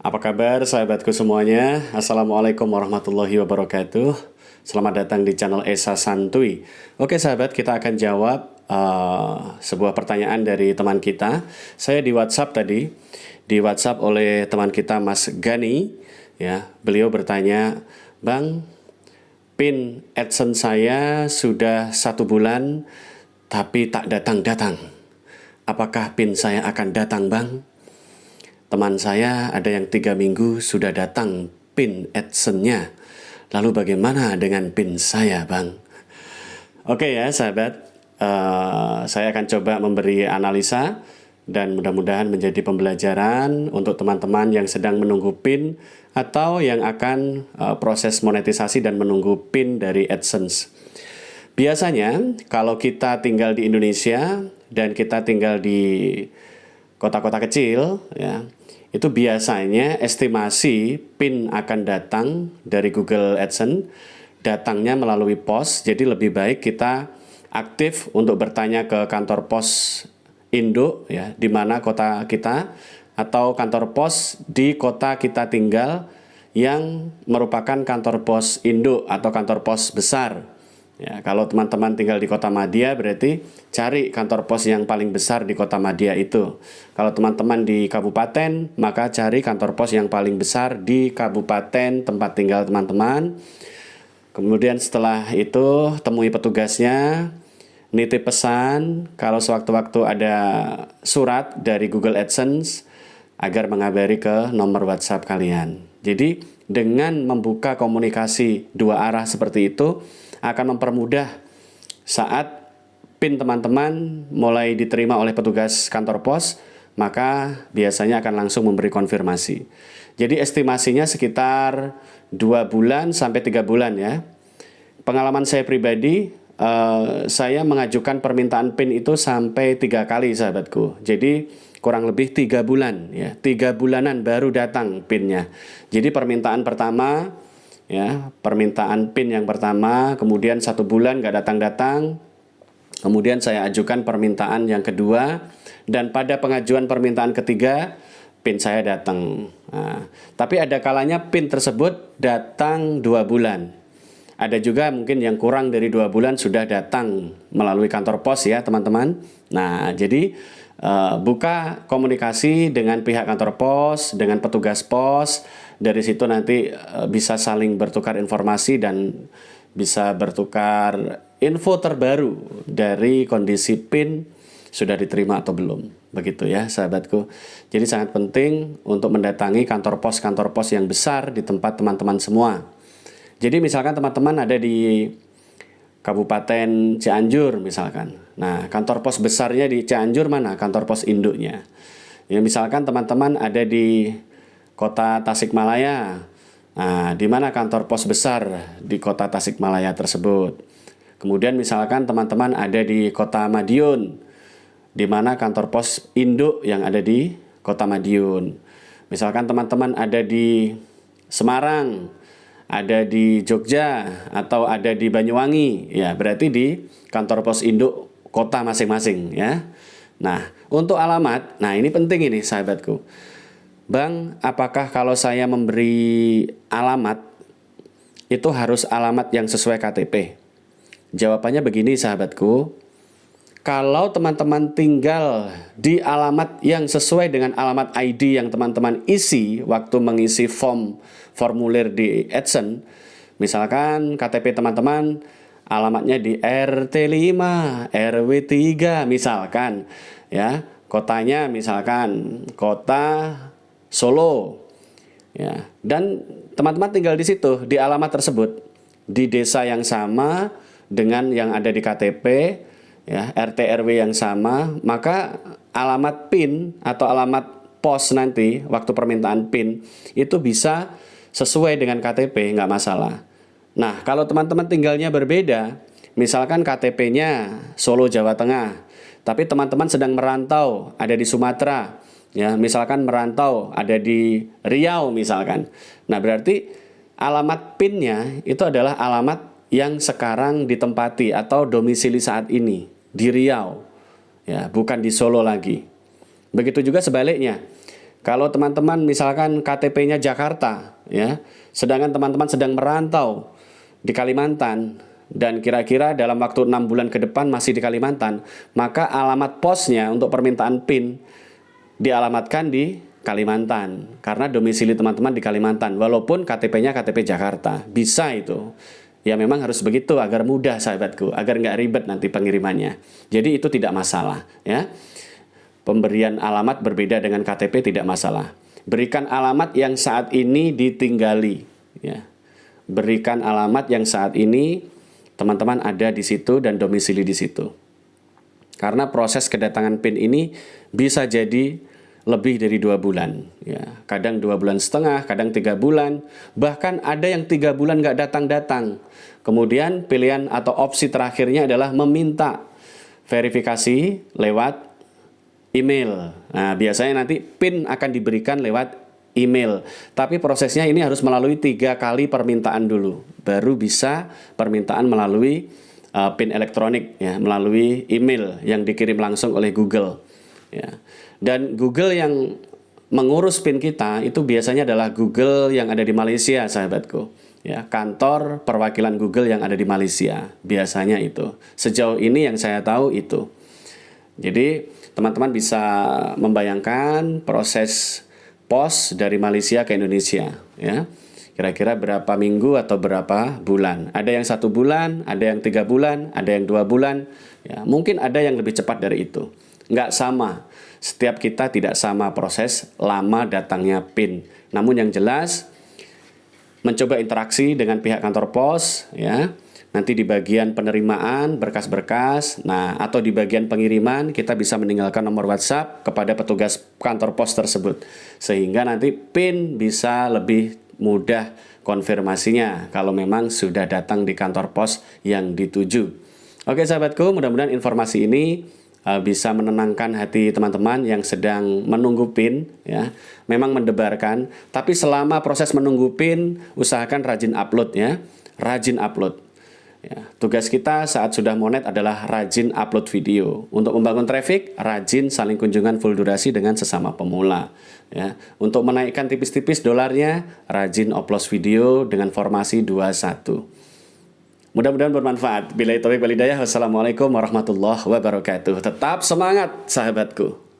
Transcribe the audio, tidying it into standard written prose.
Apa kabar sahabatku semuanya? Assalamualaikum warahmatullahi wabarakatuh. Selamat datang di channel Esa Santuy. Oke sahabat, kita akan jawab sebuah pertanyaan dari teman kita. Saya di WhatsApp tadi, di WhatsApp oleh teman kita Mas Gani. Ya, beliau bertanya, Bang, PIN AdSense saya sudah 1 bulan tapi tak datang-datang. Apakah PIN saya akan datang, Bang? Teman saya ada yang 3 minggu sudah datang PIN AdSense-nya. Lalu bagaimana dengan PIN saya, Bang? Oke ya sahabat, saya akan coba memberi analisa dan mudah-mudahan menjadi pembelajaran untuk teman-teman yang sedang menunggu PIN atau yang akan proses monetisasi dan menunggu PIN dari AdSense. Biasanya kalau kita tinggal di Indonesia dan kita tinggal di kota-kota kecil, ya, itu biasanya estimasi PIN akan datang dari Google AdSense, datangnya melalui pos. Jadi lebih baik kita aktif untuk bertanya ke kantor pos induk, ya, di mana kota kita, atau kantor pos di kota kita tinggal yang merupakan kantor pos induk atau kantor pos besar. Ya, kalau teman-teman tinggal di Kota Madya berarti cari kantor pos yang paling besar di Kota Madya itu. Kalau teman-teman di kabupaten, maka cari kantor pos yang paling besar di kabupaten tempat tinggal teman-teman. Kemudian setelah itu temui petugasnya, nitip pesan kalau sewaktu-waktu ada surat dari Google AdSense agar mengabari ke nomor WhatsApp kalian. Jadi dengan membuka komunikasi dua arah seperti itu akan mempermudah saat PIN teman-teman mulai diterima oleh petugas kantor pos, maka biasanya akan langsung memberi konfirmasi. Jadi estimasinya sekitar 2 bulan sampai 3 bulan ya. Pengalaman saya pribadi, saya mengajukan permintaan PIN itu sampai 3 kali sahabatku. Jadi kurang lebih 3 bulan ya, 3 bulanan baru datang PIN-nya. Jadi permintaan pertama, ya, permintaan PIN yang pertama, kemudian 1 bulan nggak datang-datang, kemudian saya ajukan permintaan yang kedua, dan pada pengajuan permintaan ketiga, PIN saya datang. Nah, tapi ada kalanya PIN tersebut datang 2 bulan. Ada juga mungkin yang kurang dari 2 bulan sudah datang melalui kantor pos ya teman-teman. Nah, jadi buka komunikasi dengan pihak kantor pos, dengan petugas pos. Dari situ nanti bisa saling bertukar informasi dan bisa bertukar info terbaru dari kondisi PIN sudah diterima atau belum. Begitu ya sahabatku. Jadi sangat penting untuk mendatangi kantor pos yang besar di tempat teman-teman semua. Jadi misalkan teman-teman ada di Kabupaten Cianjur misalkan. Nah, kantor pos besarnya di Cianjur mana? Kantor pos induknya. Ya, misalkan teman-teman ada di Kota Tasikmalaya. Nah, di mana kantor pos besar di Kota Tasikmalaya tersebut? Kemudian misalkan teman-teman ada di Kota Madiun. Di mana kantor pos induk yang ada di Kota Madiun. Misalkan teman-teman ada di Semarang, ada di Jogja, atau ada di Banyuwangi, ya berarti di kantor pos induk kota masing-masing ya. Nah, untuk alamat, nah ini penting ini sahabatku. Bang, apakah kalau saya memberi alamat itu harus alamat yang sesuai KTP? Jawabannya begini sahabatku. Kalau teman-teman tinggal di alamat yang sesuai dengan alamat ID yang teman-teman isi waktu mengisi formulir di AdSense, misalkan KTP teman-teman alamatnya di RT 5, RW 3 misalkan, ya, kotanya misalkan kota Solo, ya, dan teman-teman tinggal di situ di alamat tersebut di desa yang sama dengan yang ada di KTP. Ya, RT RW yang sama, maka alamat PIN atau alamat pos nanti waktu permintaan PIN itu bisa sesuai dengan KTP, nggak masalah. Nah, kalau teman-teman tinggalnya berbeda, misalkan KTP-nya Solo Jawa Tengah, tapi teman-teman sedang merantau ada di Sumatera, ya, misalkan merantau ada di Riau misalkan. Nah, berarti alamat PIN-nya itu adalah alamat yang sekarang ditempati atau domisili saat ini di Riau, ya, bukan di Solo lagi. Begitu juga sebaliknya. Kalau teman-teman misalkan KTP-nya Jakarta, ya, sedangkan teman-teman sedang merantau di Kalimantan, dan kira-kira dalam waktu 6 bulan ke depan masih di Kalimantan, maka alamat posnya untuk permintaan PIN dialamatkan di Kalimantan, karena domisili teman-teman di Kalimantan, walaupun KTP-nya KTP Jakarta. Bisa itu. Ya memang harus begitu agar mudah sahabatku, agar nggak ribet nanti pengirimannya. Jadi itu tidak masalah, ya. Pemberian alamat berbeda dengan KTP tidak masalah. Berikan alamat yang saat ini ditinggali, ya. Berikan alamat yang saat ini teman-teman ada di situ dan domisili di situ. Karena proses kedatangan PIN ini bisa jadi lebih dari 2 bulan, ya. Kadang 2,5 bulan, kadang 3 bulan, bahkan ada yang 3 bulan nggak datang-datang. Kemudian pilihan atau opsi terakhirnya adalah meminta verifikasi lewat email. Nah, biasanya nanti PIN akan diberikan lewat email. Tapi prosesnya ini harus melalui 3 kali permintaan dulu. Baru bisa permintaan melalui PIN elektronik, ya, melalui email yang dikirim langsung oleh Google. Ya. Dan Google yang mengurus PIN kita itu biasanya adalah Google yang ada di Malaysia, sahabatku. Ya, kantor perwakilan Google yang ada di Malaysia. Biasanya itu. Sejauh ini yang saya tahu itu. Jadi, teman-teman bisa membayangkan proses pos dari Malaysia ke Indonesia, ya. Kira-kira berapa minggu atau berapa bulan. Ada yang 1 bulan, ada yang 3 bulan, ada yang 2 bulan. Ya, mungkin ada yang lebih cepat dari itu. Nggak sama. Setiap kita tidak sama proses lama datangnya PIN. Namun yang jelas, mencoba interaksi dengan pihak kantor pos, ya. Nanti di bagian penerimaan berkas-berkas, nah, atau di bagian pengiriman kita bisa meninggalkan nomor WhatsApp kepada petugas kantor pos tersebut, sehingga nanti PIN bisa lebih mudah konfirmasinya kalau memang sudah datang di kantor pos yang dituju. Oke sahabatku, mudah-mudahan informasi ini bisa menenangkan hati teman-teman yang sedang menunggu PIN, ya. Memang mendebarkan, tapi selama proses menunggu PIN usahakan rajin upload, ya. Rajin upload. Ya, tugas kita saat sudah monet adalah rajin upload video. Untuk membangun traffic, rajin saling kunjungan full durasi dengan sesama pemula. Ya, untuk menaikkan tipis-tipis dolarnya, rajin upload video dengan formasi 21. Mudah-mudahan bermanfaat. Billahi taufiq wal hidayah. Wassalamualaikum warahmatullahi wabarakatuh. Tetap semangat sahabatku.